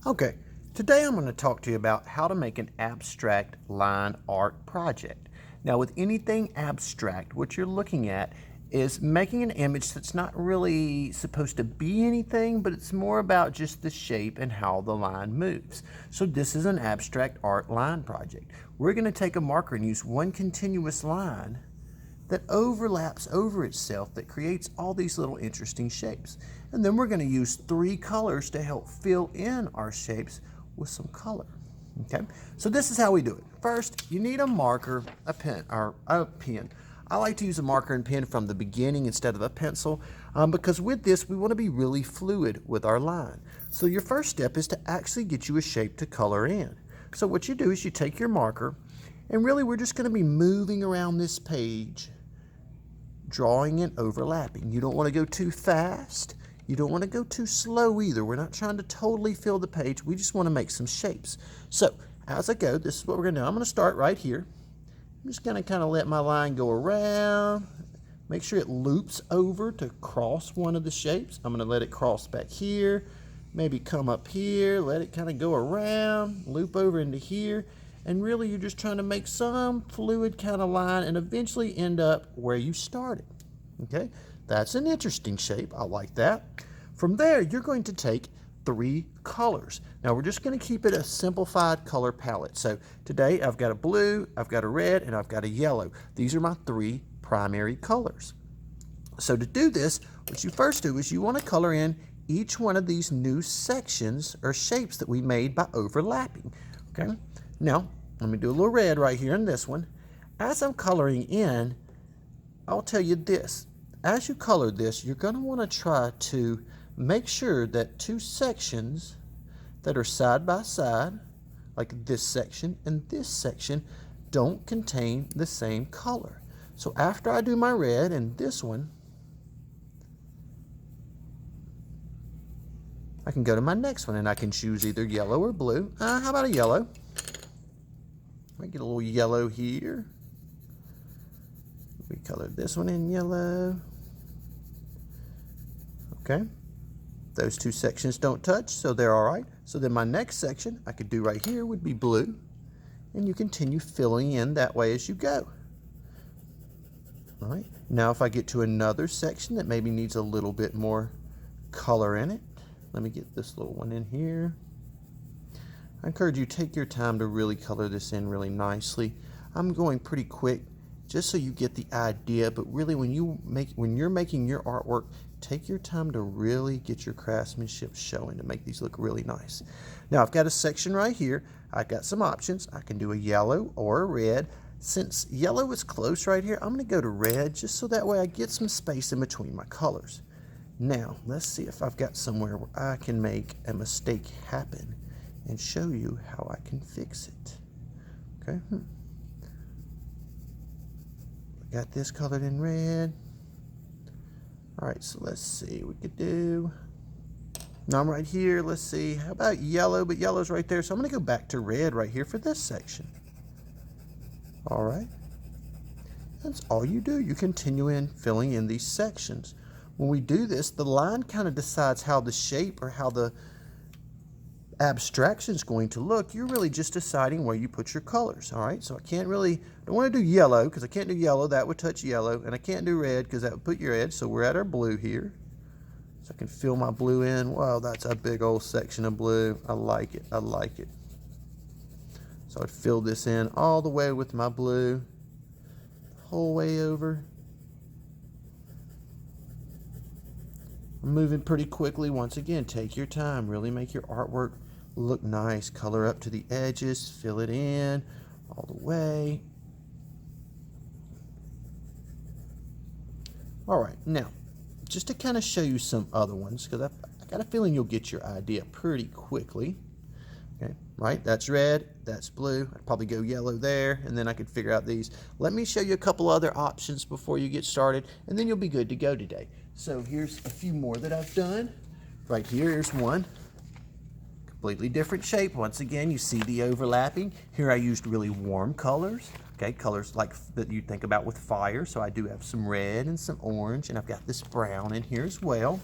Okay, today I'm going to talk to you about how to make an abstract line art project. Now, with anything abstract, what you're looking at is making an image that's not really supposed to be anything, but it's more about just the shape and how the line moves. So this is an abstract art line project. We're going to take a marker and use one continuous line that overlaps over itself, that creates all these little interesting shapes. And then we're going to use 3 colors to help fill in our shapes with some color. Okay, so this is how we do it. First, you need a marker, a pen, or a pen. I like to use a marker and pen from the beginning instead of a pencil because with this we want to be really fluid with our line. So your first step is to actually get you a shape to color in. So what you do is you take your marker, and really we're just going to be moving around this page, drawing and overlapping. You don't want to go too fast. You don't want to go too slow either. We're not trying to totally fill the page. We just want to make some shapes. So as I go, this is what we're going to do. I'm going to start right here. I'm just going to kind of let my line go around. Make sure it loops over to cross one of the shapes. I'm going to let it cross back here. Maybe come up here. Let it kind of go around. Loop over into here. And really you're just trying to make some fluid kind of line and eventually end up where you started. Okay, that's an interesting shape. I like that. From there, you're going to take 3 colors. Now we're just going to keep it a simplified color palette. So today I've got a blue, I've got a red, and I've got a yellow. These are my 3 primary colors. So to do this, what you first do is you want to color in each one of these new sections or shapes that we made by overlapping. Okay. Now, let me do a little red right here in this one. As I'm coloring in, I'll tell you this. As you color this, you're going to want to try to make sure that 2 sections that are side by side, like this section and this section, don't contain the same color. So after I do my red and this one, I can go to my next one and I can choose either yellow or blue. How about a yellow? I get a little yellow here. We colored this one in yellow. Okay. Those 2 sections don't touch, so they're all right. So then my next section I could do right here would be blue. And you continue filling in that way as you go. All right. Now if I get to another section that maybe needs a little bit more color in it, let me get this little one in here. I encourage you, take your time to really color this in really nicely. I'm going pretty quick just so you get the idea, but really when you're making your artwork, take your time to really get your craftsmanship showing to make these look really nice. Now I've got a section right here. I've got some options. I can do a yellow or a red. Since yellow is close right here, I'm going to go to red just so that way I get some space in between my colors. Now let's see if I've got somewhere where I can make a mistake happen and show you how I can fix it. Okay. I got this colored in red. All right, so let's see what we could do. Now I'm right here. Let's see. How about yellow? But yellow's right there. So I'm going to go back to red right here for this section. All right. That's all you do. You continue in filling in these sections. When we do this, the line kind of decides how the shape or how the abstraction is going to look. You're really just deciding where you put your colors. All right, so I don't want to do yellow because I can't do yellow. That would touch yellow. And I can't do red because that would put your red. So we're at our blue here. So I can fill my blue in. Wow, that's a big old section of blue. I like it. I like it. So I'd fill this in all the way with my blue, whole way over. I'm moving pretty quickly. Once again, take your time. Really make your artwork look nice. Color up to the edges. Fill it in all the way. All right, now, just to kind of show you some other ones, because I got a feeling you'll get your idea pretty quickly. Okay, right, that's red, that's blue. I'd probably go yellow there, and then I could figure out these. Let me show you a couple other options before you get started, and then you'll be good to go today. So here's a few more that I've done. Right here's one. Completely different shape. Once again, you see the overlapping. Here I used really warm colors. Okay, colors like that you think about with fire. So I do have some red and some orange, and I've got this brown in here as well.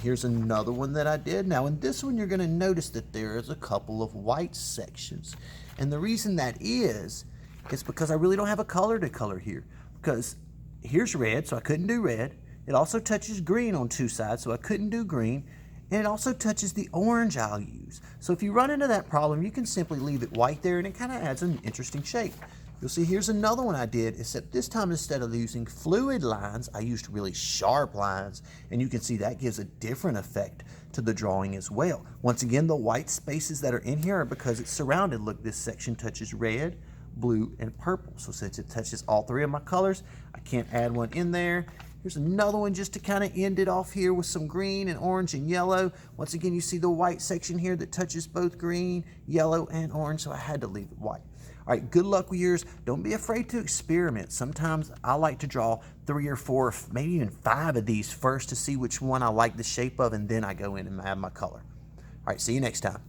Here's another one that I did. Now in this one, you're going to notice that there is a couple of white sections. And the reason that is because I really don't have a color to color here. Because here's red, so I couldn't do red. It also touches green on two sides, so I couldn't do green. And it also touches the orange I'll use. So if you run into that problem, you can simply leave it white there and it kind of adds an interesting shape. You'll see here's another one I did, except this time instead of using fluid lines, I used really sharp lines. And you can see that gives a different effect to the drawing as well. Once again, the white spaces that are in here are because it's surrounded. Look, this section touches red, blue, and purple. So since it touches all three of my colors, I can't add one in there. Here's another one just to kind of end it off here with some green and orange and yellow. Once again, you see the white section here that touches both green, yellow, and orange, so I had to leave it white. All right, good luck with yours. Don't be afraid to experiment. Sometimes I like to draw 3 or 4, maybe even 5 of these first to see which one I like the shape of, and then I go in and add my color. All right, see you next time.